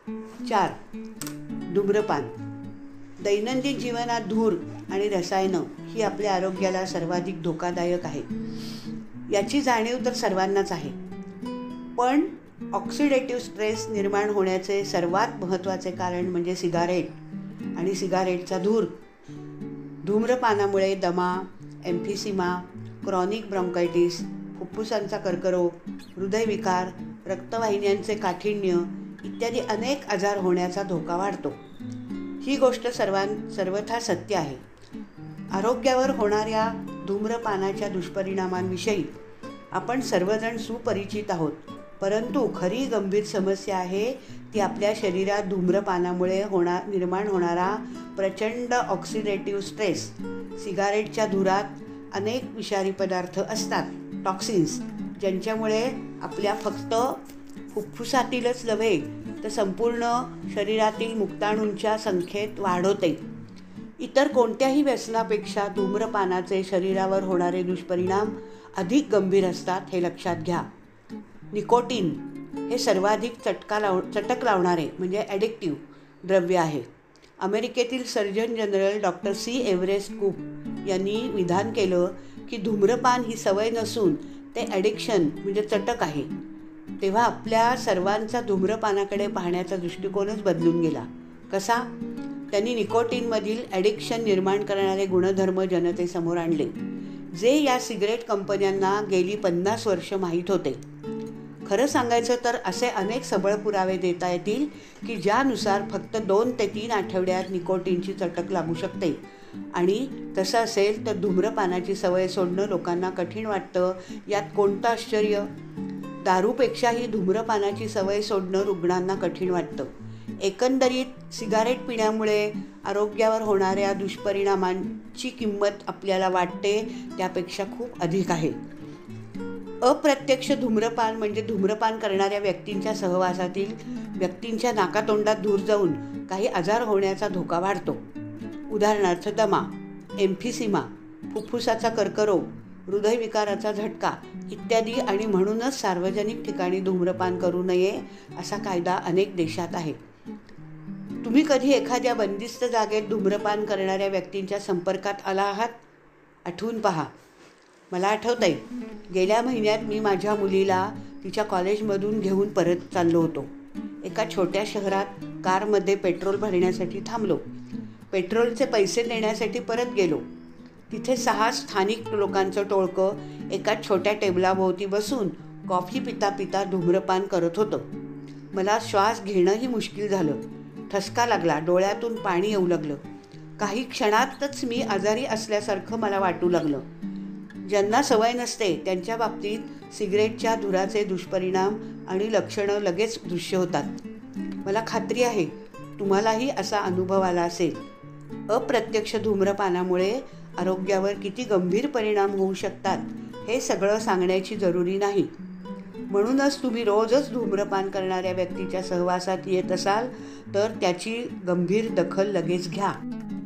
4. धूम्रपान. दैनंदिन जीवनात धूर आणि रसायनं ही आपल्या आरोग्याला सर्वाधिक धोकादायक आहे. याची जाणीव तर सर्वांनाच आहे. पण ऑक्सिडेटिव्ह स्ट्रेस निर्माण होण्याचे सर्वात महत्त्वाचे कारण म्हणजे सिगारेट आणि सिगारेटचा धूर. धूम्रपानामुळे दमा, एम्फिसिमा, क्रॉनिक ब्रॉन्कायटिस, फुफ्फुसांचा कर्करोग, हृदयविकार, रक्तवाहिन्यांचे काठिण्य इत्यादी अनेक आजार होण्याचा धोका वाढतो. ही गोष्ट सर्वथा सत्य आहे. आरोग्यावर होणाऱ्या धूम्रपानाच्या दुष्परिणामांविषयी आपण सर्वजण सुपरिचित आहोत. परंतु खरी गंभीर समस्या आहे ती आपल्या शरीरात धूम्रपानामुळे निर्माण होणारा प्रचंड ऑक्सिडेटिव्ह स्ट्रेस. सिगारेटच्या धुरात अनेक विषारी पदार्थ असतात, टॉक्सिन्स, ज्यांच्यामुळे आपल्या फक्त फुफ्फुसातीलच नव्हे तर संपूर्ण शरीरातील मुक्ताणूंच्या संख्येत वाढ होते. इतर कोणत्याही व्यसनापेक्षा धूम्रपानाचे शरीरावर होणारे दुष्परिणाम अधिक गंभीर असतात, हे लक्षात घ्या. निकोटीन हे सर्वाधिक चटक लावणारे म्हणजे ॲडिक्टिव्ह द्रव्य आहे. अमेरिकेतील surgeon general doctor C. Everett Koop यांनी विधान केलं की धूम्रपान ही सवय नसून ते ॲडिक्शन म्हणजे चटक आहे. तेव्हा आपल्या सर्वांचा धूम्रपानाकडे पाहण्याचा दृष्टिकोनच बदलून गेला. कसा? त्यांनी निकोटीनमधील ॲडिक्शन निर्माण करणारे गुणधर्म जनतेसमोर आणले, जे या सिगरेट कंपन्यांना गेली 50 वर्ष माहीत होते. खरं सांगायचं तर असे अनेक सबळ पुरावे देता येतील की ज्यानुसार फक्त 2 ते 3 आठवड्यात निकोटीनची चटक लागू शकते. आणि तसं असेल तर धूम्रपानाची सवय सोडणं लोकांना कठीण वाटतं, यात कोणतं आश्चर्य? दारूपेक्षाही धूम्रपानाची सवय सोडणं रुग्णांना कठीण वाटतं. एकंदरीत सिगारेट पिण्यामुळे आरोग्यावर होणाऱ्या दुष्परिणामांची किंमत आपल्याला वाटते त्यापेक्षा खूप अधिक आहे. अप्रत्यक्ष धूम्रपान म्हणजे धूम्रपान करणाऱ्या व्यक्तींच्या सहवासातील व्यक्तींच्या नाकातोंडात धूर जाऊन काही आजार होण्याचा धोका वाढतो. उदाहरणार्थ दमा, एम्फिसिमा, फुफ्फुसाचा कर्करोग, हृदयविकाराचा झटका इत्यादी. आणि म्हणूनच सार्वजनिक ठिकाणी धूम्रपान करू नये असा कायदा अनेक देशात आहे. तुम्ही कधी एखाद्या बंदिस्त जागेत धूम्रपान करणाऱ्या व्यक्तींच्या संपर्कात आला आहात? आठवून पहा. मला आठवतंय, गेल्या महिन्यात मी माझ्या मुलीला तिच्या कॉलेजमधून घेऊन परत चाललो होतो. एका छोट्या शहरात कारमध्ये पेट्रोल भरण्यासाठी थांबलो. पेट्रोलचे पैसे देण्यासाठी परत गेलो. तिथे 6 स्थानिक लोकांचं टोळकं एका छोट्या टेबलाभोवती बसून कॉफी पिता पिता धूम्रपान करत होतं. मला श्वास घेणंही मुश्किल झालं. ठसका लागला, डोळ्यातून पाणी येऊ लागलं. काही क्षणातच मी आजारी असल्यासारखं मला वाटू लागलं. ज्यांना सवय नसते त्यांच्या बाबतीत सिगरेटच्या धुराचे दुष्परिणाम आणि लक्षणं लगेच दृश्य होतात. मला खात्री आहे तुम्हालाही असा अनुभव आला असेल. अप्रत्यक्ष धूम्रपानामुळे आरोग्यावर किती गंभीर परिणाम होऊ शकतात हे सगळं सांगण्याची जरुरी नाही. म्हणूनच तुम्ही रोजच धूम्रपान करणाऱ्या व्यक्तीच्या सहवासात येत असाल तर त्याची गंभीर दखल लगेच घ्या.